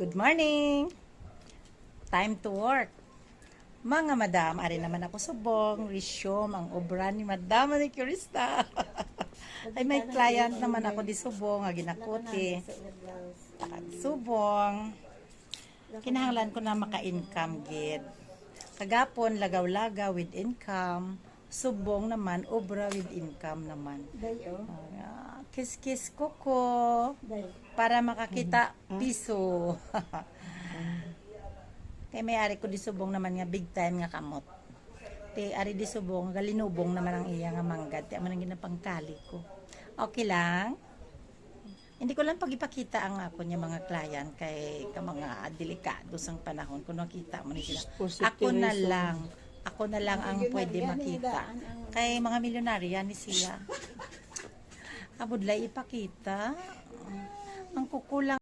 Good morning! Time to work. Mga madam, ari naman ako subong, resume ang obra ni Madam ni Curista. Ay may client naman ako di subong, nga ginakuti. Subong. Kinahanglan ko na maka-income gid. Kagapon lagaw-lagaw with income, subong naman obra with income naman. Kiss-kiss ko para makakita piso. Kay may ari ko di subong naman nga big time nga kamot. Te ari di subong galinubong naman ang iya nga manggad. Te man ang ginapangkali ko. Okay lang. Hindi ko lang pagipakita ang ako niya mga client kay ka mga delikado sang panahon kung nakita mo ni sila. Ako na lang ang pwede makita. Kay mga milyonarya ni siya. Abudlay ipakita. Ang kukulang